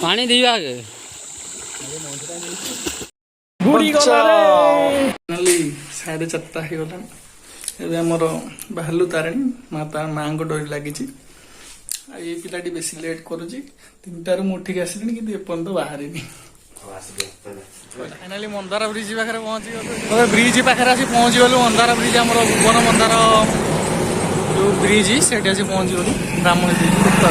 पानी दिया के बुड़ी साढ़े 4टा हो गला एबे हमर बाहलु तारिणी माता मां को डोरी लागी ये पिलाटी बेसी लेट करुची 3टार मु उठिक आसिनी कि एपर्यंत बाहरी फाइनाली मंदार ब्रिज पाखे पहुंची गलु ब्रिज पाखे आसी पहुंची गलु मंदार ब्रिज आम भुवन मंदार जो ब्रिज से पहुंची गलु ब्राह्मणी ब्रिज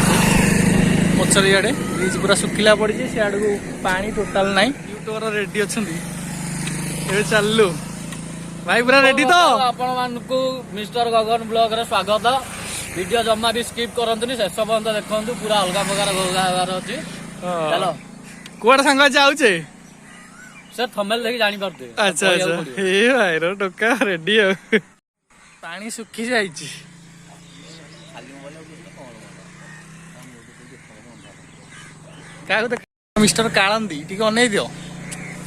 पचर इे ब्रिज पूरा सुखिला पड़ी सियाड़ को पानी टोटाल ना यूट्यूबर रेडी अच्छा चलु भाई पूरा रेडी तो आपण मानकु मिस्टर गगन ब्लॉग रे स्वागत वीडियो जमा भी स्किप करंतुनी शेष पर्यंत देखंतु पूरा अलग प्रकार होगार अछि चलो कोड संग जाउछे सर थंबनेल देखि जानि परते अच्छा अच्छा ए भाई रो टोका रेडी हो पानी सुखी जाईची क्या मिस्टर कालंदी टी अनै दियो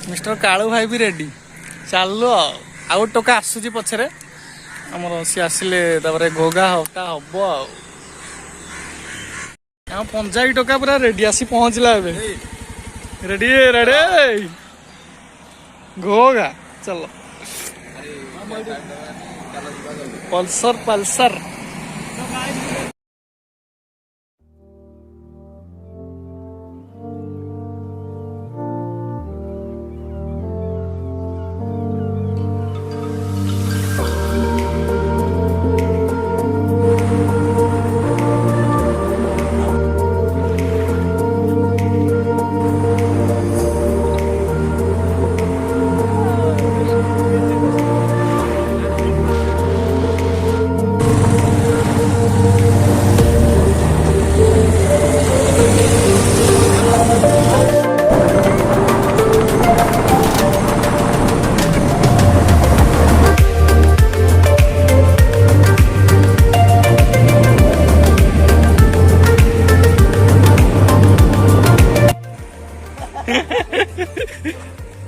मिस्टर कालू भाई भी रेडी चलो आउ टोका आसुची पछरे हमर सी आसिले तापरे घोगा हका हबो आ पंजाबी टोका पूरा रेडी आसी पहुंचला एबे रेडी रेडी घोगा चलो पल्सर पल्सर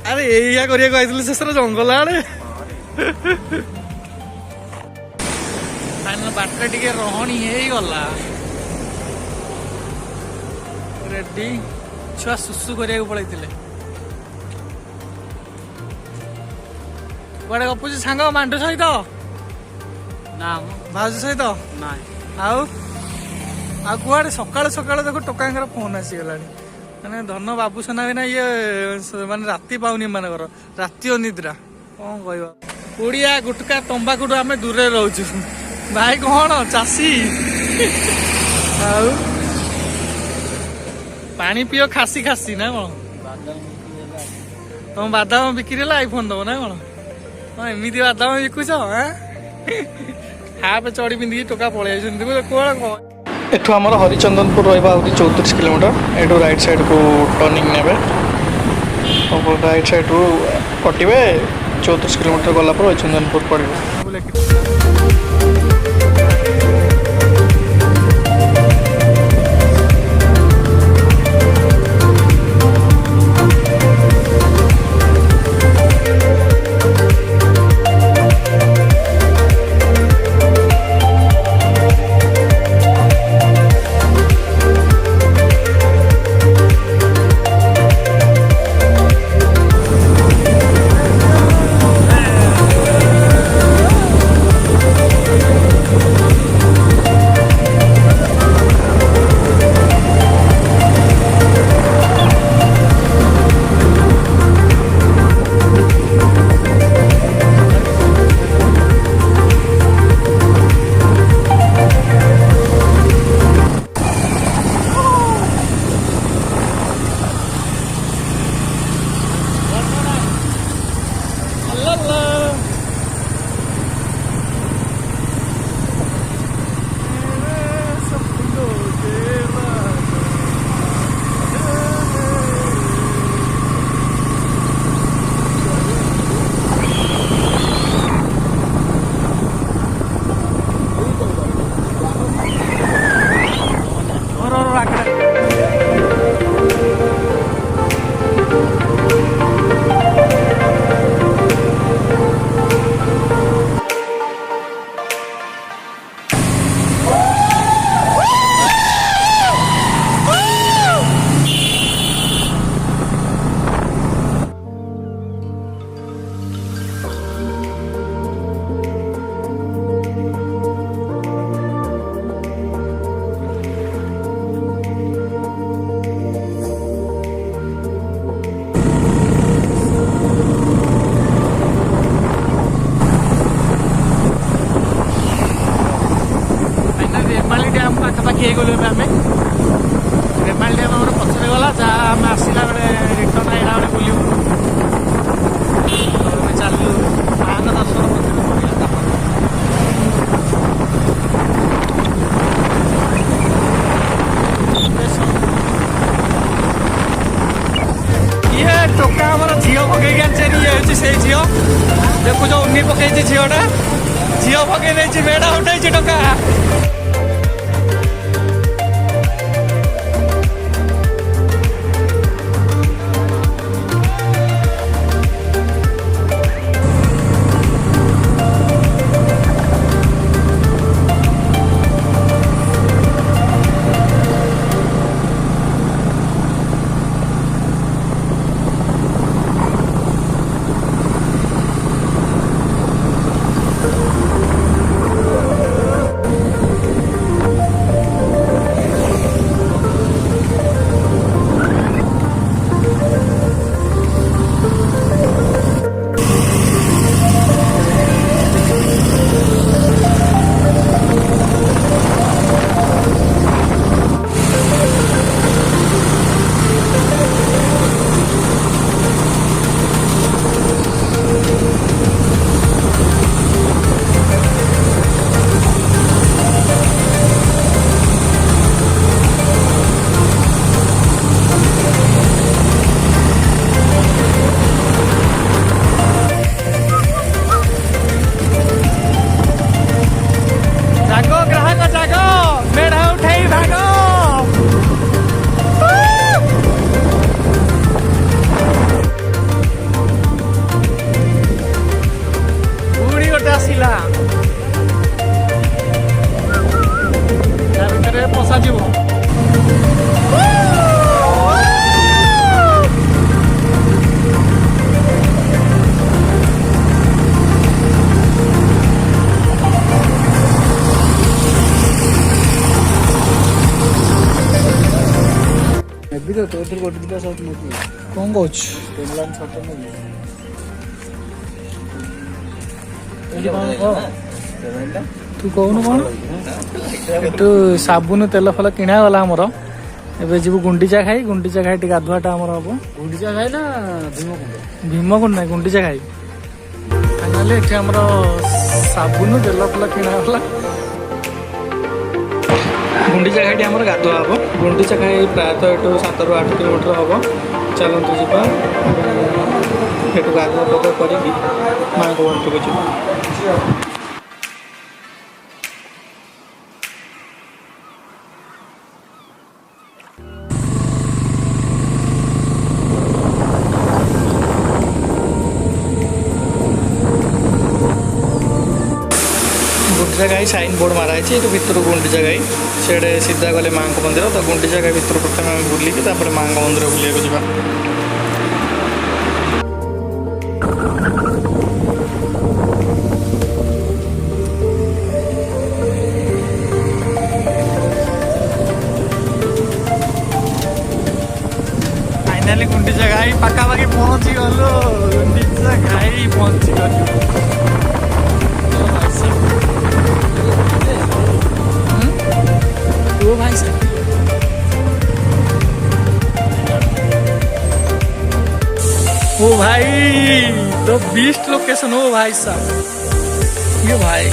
अरे या करिया कहइतले सेसर जंगल आड़े फाइनल बाटरे टिके रहणी हे गला रेडी छुआ सुसु करिया पळैतिले बड़े गपुची सांग मांडू सहित ना भाउज सहित ना आउ आ कुआडे सकाळ सकाळ देखो टोकांगर फोन आसी गलानी माने धन बाबू सोना भी ना ये माने राति पाउनी मानकर राति अनिद्रा कौन कहवा पुड़िया गुटका तंबाकू आम दूर रोचु भाई कौन चाषी पानी पियो खासी खासी ना कौन तुम बादाम बिक्री आईफोन दब ना कौन एमती बादाम बिकुच हाफ चढ़ी पिंधिकी टोका पलि कौन एठू आमर हरिचंदनपुर रहा 34 किलोमीटर एठू राइट साइड को टर्निंग ने राइट साइड रू कटे 34 किलोमीटर गलापर हरिचंदनपुर पड़े गलु आम रेमाल डैम आम पचर गला जहाँ आम आसला बेले रिटर्न आइला बेले बुलू चलू माँ दर्शन ये टोका आम झील पकईक आनी से झील देखुच उन्नी पकई झीलटा झील पकई मेढ़ा उठाई टोका कौन कौच तू कहून कौन एटू साबुन तेल फल किणा गला आमर एबे जीव गुंडीचा घाई टी गाधुआटा आमर हम गुंडिचाघाई ना भीमकुंड ना गुंडीचाघाई फाइनाली एठी आमर साबुन तेल फल किणा गला गुंडीचाघाई आमर गाधुआ हम गुंडीचाघाई प्रायतः एटू 7 ରୁ 8 किलोमीटर हम चलतु जा गाधुआ पका करी माँ को बंटू को जी गुंडिचाघाई साइन बोर्ड मारा है तो भितर गुंडिचाघाई से सीधा गले माँ को मंदिर तो गुंडिचाघाई भितर प्रथम आम बुलिकी माँ को मंदिर बुलिया जा फाइनाली गुंडिचाघाई पाखापाखि पहुँची गलु गुंडिचाघाई पहुँची गलु ओ भाई साहब ओ भाई तो बेस्ट लोकेशन हो भाई साहब ये भाई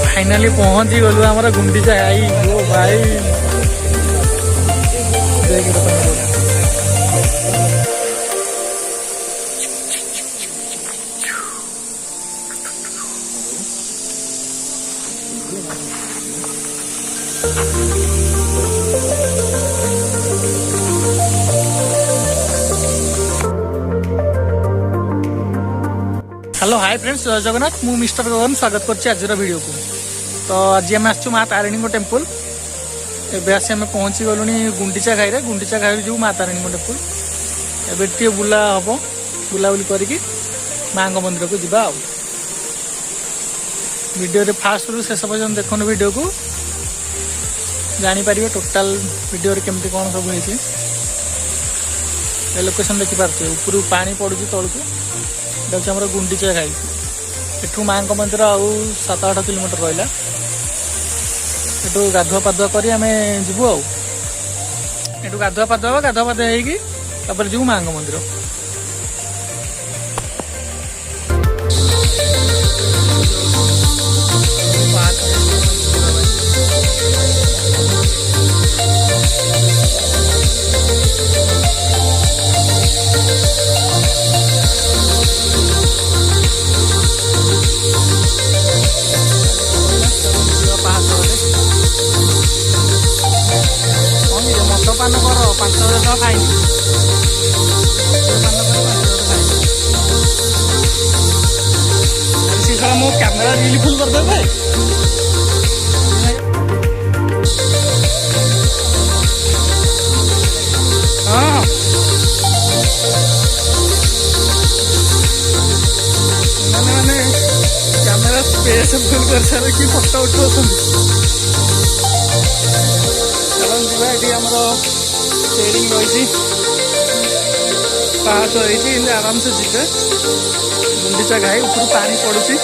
फाइनाली पहुंची गलु आमर गुंडिचाघाई ओ भाई हेलो हाय फ्रेंड्स जय जगन्नाथ मु मिस्टर गगन स्वागत करछि आज वीडियो को। तो आज आम आसछु माँ तारिणी टेम्पल एबे आसी आम पहुँची गलुनी गुंडिचाघाई रे गुंडिचाघाई जो माँ तारिणी टेम्पल एबे टे बुला हम बुलाबुली करिकी माँ मंदिर को जीवा आ वीडियो रे फास्ट रु शेष पर्यंत देखुन वीडियो को जानी पारिबे टोटल वीडियो रे केमती कोन सब होइछि। लोकेशन देखिपे ऊपर पानी पड़ू तौक आम गुंडीचा घाई एठू माँ मंदिर आउ 7-8 किलोमीटर रहा एठू गाधुआ पाधुआ कर जीवु आठू गाधुआ पाधुआ होकर जीव माँ मंदिर। मदपान कर 5,000 टका फाइन शीघ्र मो कैमेरा रील फुल करदेवे हाँ मैंने कैमेरा स्पेस फुल कर सारे कि फोटो उठा शेयरिंग रही पाहाच रही आराम से जीते गुंडीचा घाई ऊपर पानी पड़ुची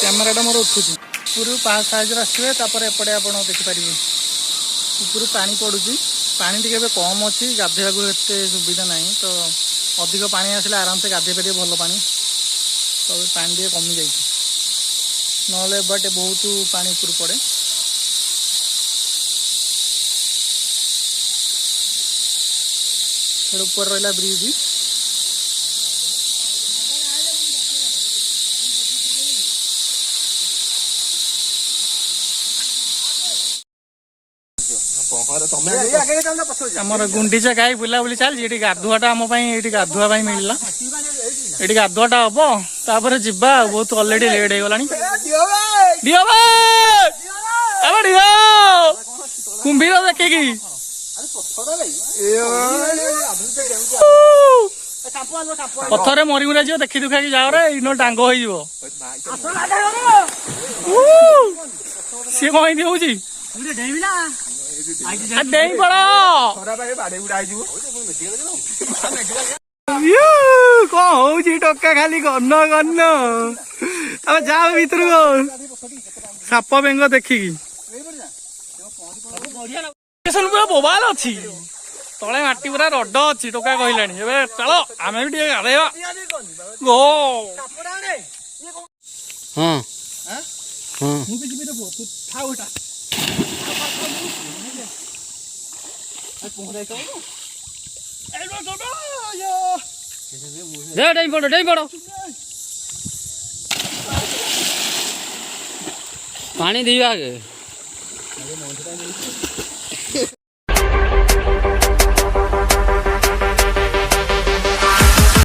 कैमेराटा मोर उठुची ऊपर पाहाच साइज आसवे एपटे आप देखिपारे ऊपर पानी पड़ुची पानी टी कम अच्छी गाधोया को एत सुविधा ना तो अधिक पानी आसले आराम से गाधे पारे भल पानी तो पानी टे कमी जाए ना बट बहुत पानी ऊपर पड़े ऊपर रहा ब्रिज आमर गुंडीचा घाई बुलाबुली चलती गाधुआटा आम गाधुआ मिलला ये गाधुआटा हम तापर जीवा बहुत अलरेडी लेट हो गलानी कुंभीर देखिकी पथर मरी मुरा जी देखी दुखा जाओ रे इन डांग हो सी कहीं हूँ डेई पड़ कौन हूँ टका खाली गन गन आम जाओ भीतर साप बेंग देखिकी पूरा बोबाल अच्छी तले माटी पूरा रड अच्छी टोका कहला चलो आम भी गाधेवा गो हाँ पानी दीवा